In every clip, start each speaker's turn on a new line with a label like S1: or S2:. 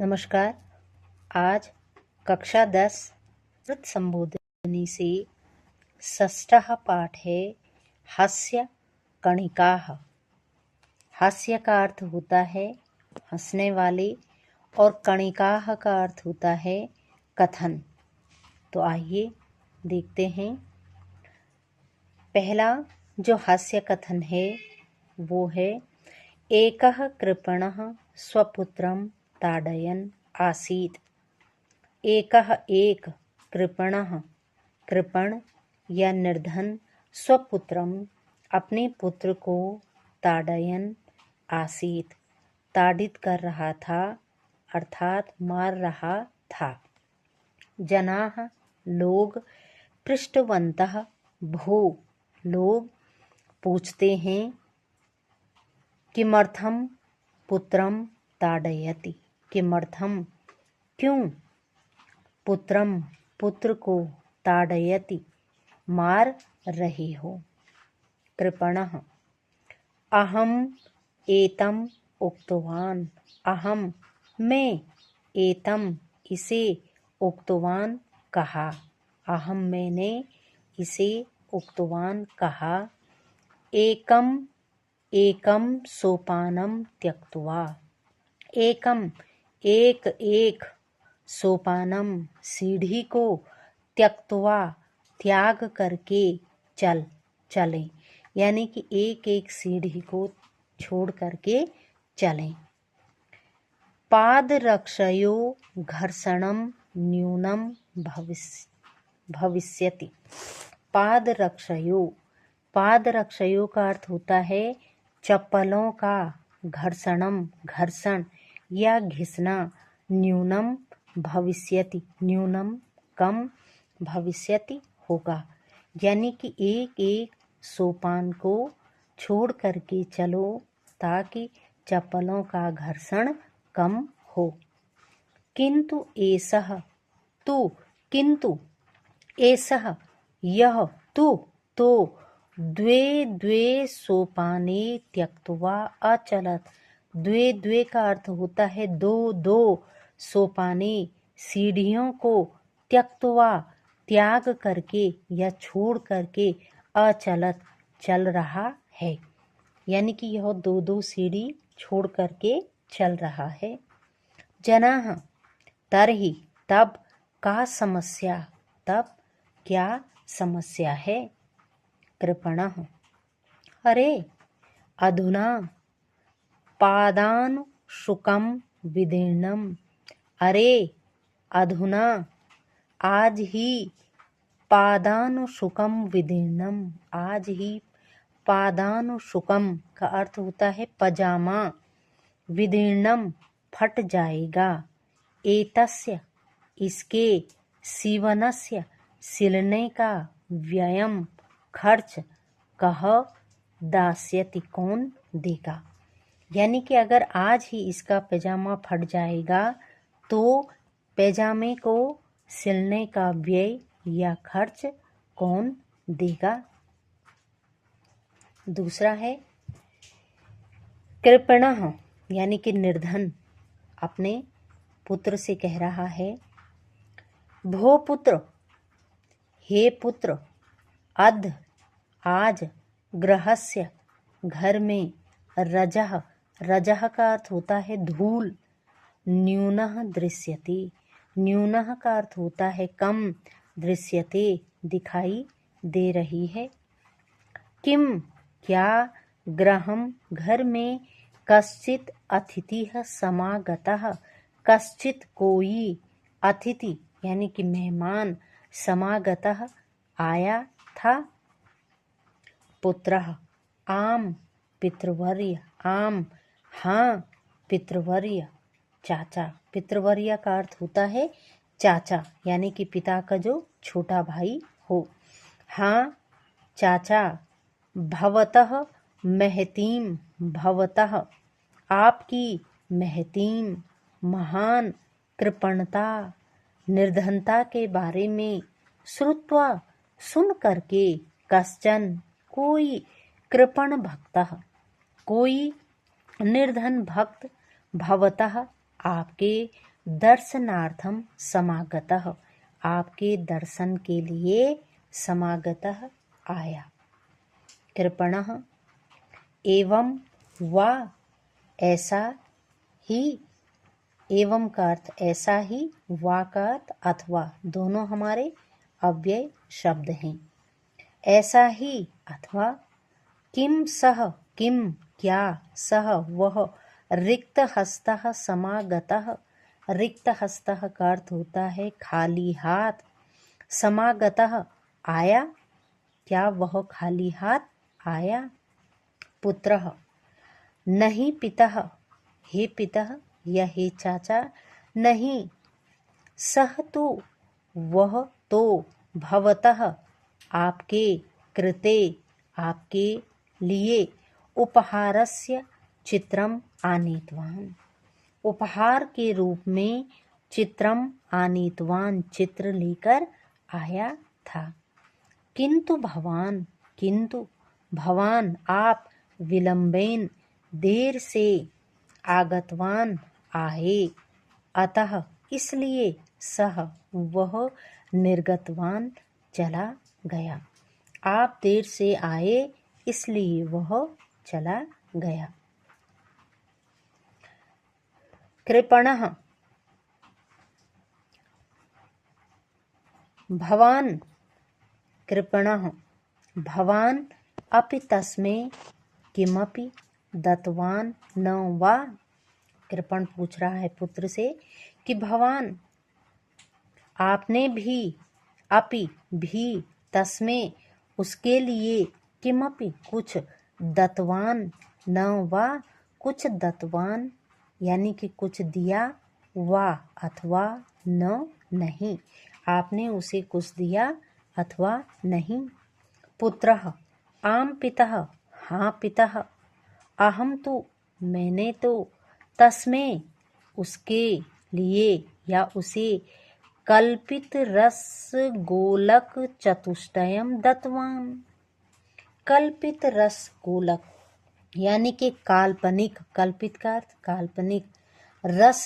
S1: नमस्कार। आज कक्षा 10 कृत संबोधिनी से षष्ठः पाठ है हास्य कणिकाः। हास्य का अर्थ होता है हंसने वाले और कणिकाः का अर्थ होता है कथन। तो आइए देखते हैं। पहला जो हास्य कथन है वो है एकः कृपणः स्वपुत्रं ताडयन् आसीत्। एकः एक कृपणः कृपण या निर्धन स्वपुत्रम अपने पुत्र को ताडयन् आसीत् ताड़ित कर रहा था अर्थात मार रहा था। जनाः लोग पृष्टवन्तः भो लोग पूछते हैं किमर्थम पुत्रम ताड़यति किमर्थम क्यों पुत्रम पुत्र को ताड़यति मार रहे हो। कृपणः अहम एतम उक्तवान अहम मैं एतम इसे उक्तवान कहा अहम मैंने इसे उक्तवान कहा। एकम एकम सोपानम त्यक्त्वा एकम एक एक सोपानम सीढ़ी को त्यक्त्वा त्याग करके चलें यानी कि एक एक सीढ़ी को छोड़ करके चलें। पादरक्षयो घर्षणम न्यूनम भविष्यति। पादरक्षयो का अर्थ होता है चप्पलों का घर्षण या घिसना। न्यूनम भविष्यति न्यूनम कम भविष्यति होगा यानी कि एक एक सोपान को छोड़ करके चलो ताकि चप्पलों का घर्षण कम हो। किंतु एषः यह तो द्वे द्वे सोपाने त्यक्त्वा अचलत। द्वे द्वे का अर्थ होता है दो दो सोपाने सीढ़ियों को त्यक्त्वा त्याग करके या छोड़ करके अचलत चल रहा है यानी कि यह दो दो सीढ़ी छोड़ करके चल रहा है। जनाः तरहि तब का समस्या तब क्या समस्या है। कृपणः अरे अधुना पादानुशुकं विदीर्णम्। अरे अधुना आज ही पादानुशुकं विदीर्णम् आज ही पादानुशुकम का अर्थ होता है पजामा। विदीर्णम फट जाएगा। एतस्य इसके सीवनस्य सिलने का व्ययम खर्च कह दास्यति कौन देगा। यानी कि अगर आज ही इसका पैजामा फट जाएगा तो पैजामे को सिलने का व्यय या खर्च कौन देगा। दूसरा है कृपणः यानी कि निर्धन अपने पुत्र से कह रहा है भो पुत्र हे पुत्र अद्य आज गृहस्य घर में रजः का अर्थ होता है धूल। न्यूनः दृश्यते न्यूनः का अर्थ होता है कम। दृश्यते दिखाई दे रही है। किम क्या गृहं घर में कश्चित् अतिथिः समागतः कश्चित् कोई अतिथि यानी कि मेहमान समागतः आया था। पुत्रः आम पितृवर्य आम हाँ पितृवर्य चाचा। पितृवर्य का अर्थ होता है चाचा यानी कि पिता का जो छोटा भाई हो। हाँ चाचा भवतः महतीम भवतः आपकी महतीम महान कृपणता निर्धनता के बारे में श्रुत्वा सुन करके कश्चन कोई कृपण भक्तः कोई निर्धन भक्त भवतः आपके दर्शनार्थम समागतः, आपके दर्शन के लिए समागतः आया। कृपणः एवं वा, ऐसा ही, एवं का अर्थ ऐसा ही, वा का अर्थ अथवा, दोनों हमारे अव्यय शब्द हैं। ऐसा ही अथवा, किम सह, किम क्या, सह वह, रिक्त हस्तः समागतः, रिक्त हस्तः का अर्थ होता है खाली हाथ, समागतः आया, क्या वह खाली हाथ आया। पुत्रः नहीं पितः, हे पितः या हे चाचा, नहीं, सह तो, वह तो, भवतः आपके, कृते आपके लिए, उपहारस्य चित्रम आनीतवान, उपहार के रूप में चित्रम आनीतवान, चित्र लेकर आया था। किंतु भवान, किंतु भवान आप, विलंबेन देर से, आगतवान आए, अतः इसलिए, सह वह, निर्गतवान चला गया, आप देर से आए इसलिए वह चला गया। कृपणः भवान, कृपणः भवान, अपि तस्मै किमपि दत्तवान न वा, कृपण पूछ रहा है पुत्र से कि भवान आपने भी, अपि भी, तस्मै उसके लिए, किमपि कुछ, दत्तवान न वा कुछ दत्तवान यानी कि कुछ दिया, वा अथवा, न नहीं, आपने उसे कुछ दिया अथवा नहीं। पुत्रः आम पितः, हाँ पितः, अहम तो, मैंने तो, तस्मै उसके लिए या उसे, कल्पित रस गोलक चतुष्टयम दत्तवान, कल्पित रस गोलक यानी कि काल्पनिक, कल्पित का अर्थ काल्पनिक, रस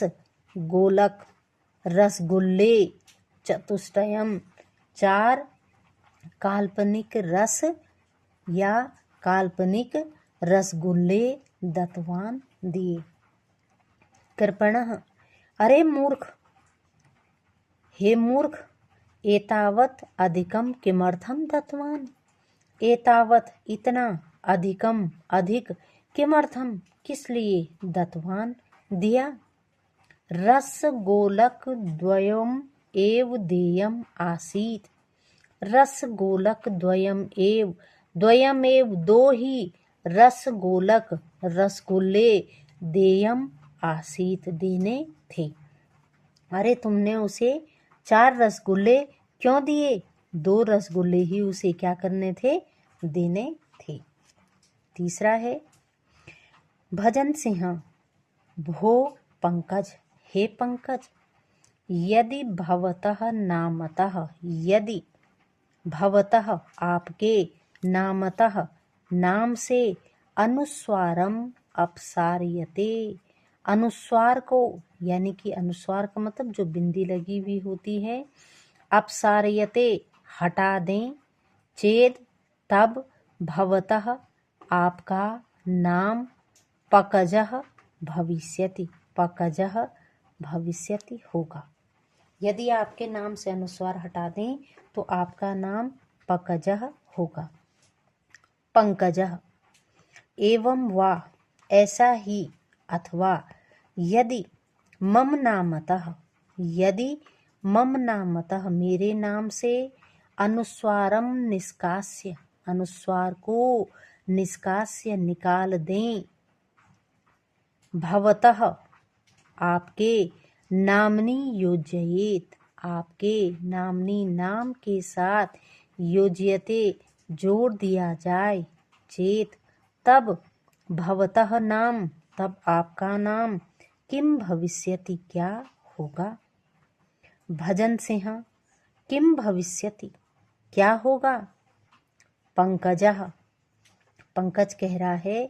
S1: गोलक रसगुल्ले, चतुष्टयम 4 काल्पनिक रस या काल्पनिक रसगुल्ले दत्तवान दिए। कृपणः अरे मूर्ख, हे मूर्ख, एतावत् अधिकम किमर्थम दत्तवान, एतावत् इतना, अधिकम अधिक, किमर्थम किस लिए, दत्तवान दिया। रस गोलक द्वयम एव देयम आसीत, रस गोलक द्वयम एव, द्वयम एव दो ही, रस गोलक रसगुल्ले, देयम आसीत देने थे। अरे तुमने उसे 4 रसगुल्ले क्यों दिए, 2 रसगुल्ले ही उसे क्या करने थे, देने थे। तीसरा है भजन सिंह, भो पंकज, हे पंकज, यदि भवतः नामतः, यदि भवतः आपके, नामतः नाम से, अनुस्वारम अपसार्यते, अनुस्वार को यानी कि अनुस्वार का मतलब जो बिंदी लगी हुई होती है, अपसार्यते हटा दें, चेद तब, भवतः आपका नाम, पकजः भविष्यति, पकजः भविष्यति होगा। यदि आपके नाम से अनुस्वार हटा दें तो आपका नाम पकजः होगा। पंकजः एवं वा, ऐसा ही अथवा, यदि मम नामतः, यदि मम नामतः मेरे नाम से, अनुस्वारम निष्कास्य, अनुस्वार को निष्कास्य निकाल दें, भवतः आपके, नामनी योजयेत, आपके नामनी नाम के साथ, योज्यते जोड़ दिया जाए, चेत तब, भवतः नाम तब आपका नाम, किम भविष्यति क्या होगा। भजन सिंह किम भविष्यति क्या होगा। पंकजः पंकज कह रहा है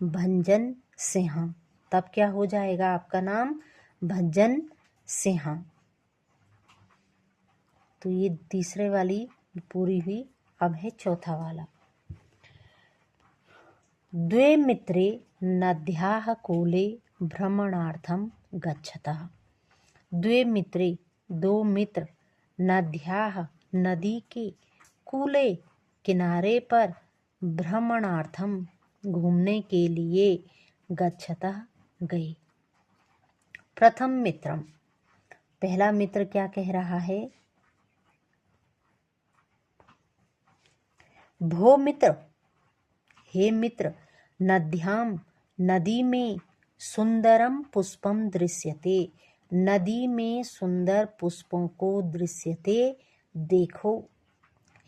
S1: भंजन सिंह, तब क्या हो जाएगा आपका नाम, भंजन सिंह। तो ये तीसरे वाली पूरी हुई। अब है चौथा वाला। द्वे मित्रे नद्याः कूले भ्रमणार्थं गच्छतः। द्वे मित्रे, दो मित्र, नद्याः, नदी के, कूले, किनारे पर, भ्रमणार्थम, घूमने के लिए, गच्छतः, गए। प्रथम मित्रम, पहला मित्र क्या कह रहा है? भो मित्र, हे मित्र, नद्याम, नदी में, सुंदरम पुष्पम दृश्यते, नदी में सुंदर पुष्पों को दृश्यते, देखो।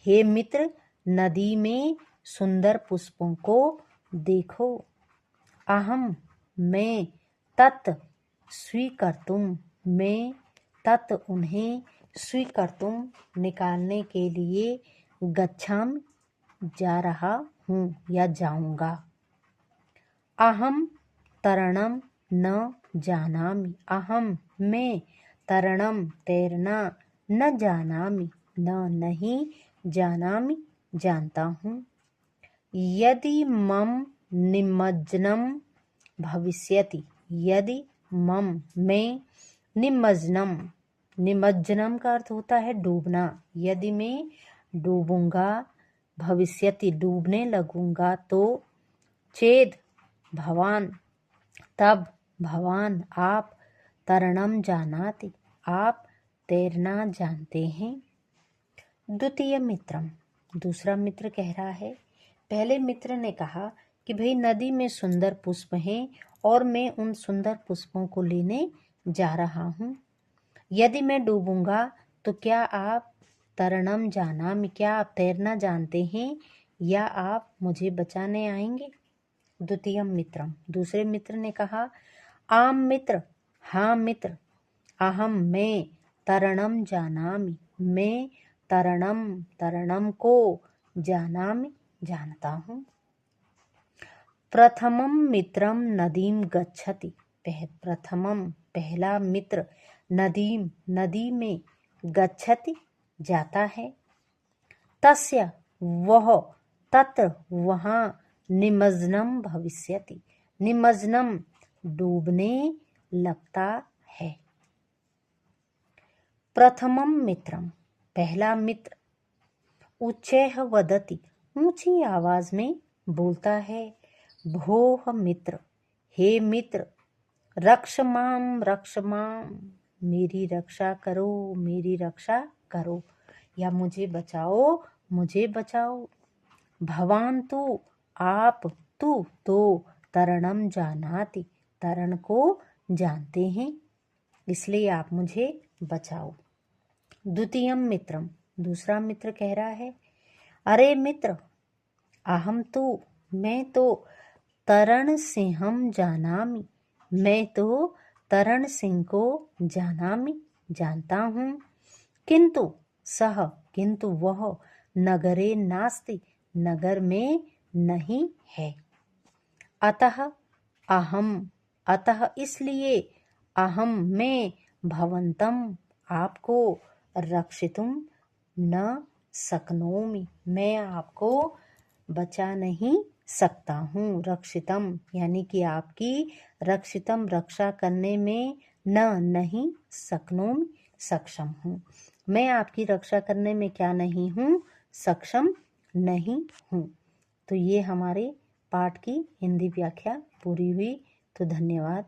S1: हे मित्र, नदी में सुंदर पुष्पों को देखो। अहम, मैं, तत्, स्वीकर्तुम, मैं, तत्, उन्हें, स्वीकर्तुम, निकालने के लिए, गच्छामि, जा रहा हूँ या जाऊंगा। अहम तरणम न जानामि, अहम, मैं, तरणम, तैरना, न जानामि, न, नहीं, जानामि, जानता हूँ। यदि मम निमज्जनम भविष्यति, यदि मम, मैं, निमज्जनम, निमज्जनम का अर्थ होता है डूबना, यदि मैं डूबूंगा, भविष्यति, डूबने लगूंगा, तो, चेद, भवान, तब, भवान, आप, तरणम जानाति, आप तैरना जानते हैं। द्वितीय मित्रम, दूसरा मित्र कह रहा है। पहले मित्र ने कहा कि भाई नदी में सुंदर पुष्प हैं और मैं उन सुंदर पुष्पों को लेने जा रहा हूँ। यदि मैं डूबूंगा तो क्या आप तरणम जानामि, क्या आप तैरना जानते हैं या आप मुझे बचाने आएंगे? द्वितीय मित्रम, दूसरे मित्र ने कहा। आम मित्र, हाँ मित्र, अहम, मैं, तरणम जानामि, मैं तरणम, तरणम को, जानामि, जानता हूँ। प्रथमम मित्रम नदीम गच्छति, प्रथमम, पहला मित्र, नदीम, नदी में, गच्छति, जाता है। तस्य, वह, तत्र, वहाँ, निमज्जनम भविष्यति, निमज्जनम, डूबने लगता है। प्रथमम मित्रम, पहला मित्र, उच्चैः वदति, ऊंची आवाज में बोलता है। भोः मित्र, हे मित्र, रक्ष माम, रक्ष माम, मेरी रक्षा करो, मेरी रक्षा करो, या मुझे बचाओ, मुझे बचाओ। भवान तु, आप, तू, तो, तरणम जानाति, तरण को जानते हैं, इसलिए आप मुझे बचाओ। द्वितीयम मित्रम, दूसरा मित्र कह रहा है। अरे मित्र, अहम तु, मैं तो, तरण सिंहम जानामि, मैं तो तरण सिंह को जानामि, जानता हूँ। किंतु सह, किंतु वह, नगरे नास्ति, नगर में नहीं है। अतः अहम, अतः इसलिए, अहम, मैं, भवंतम, आपको, रक्षितुम न शक्नोमि, मैं आपको बचा नहीं सकता हूँ। रक्षितम यानी कि आपकी, रक्षितम, रक्षा करने में, न, नहीं, शक्नोमि, सक्षम हूँ, मैं आपकी रक्षा करने में क्या नहीं हूँ? सक्षम नहीं हूँ। तो ये हमारे पाठ की हिंदी व्याख्या पूरी हुई। तो धन्यवाद।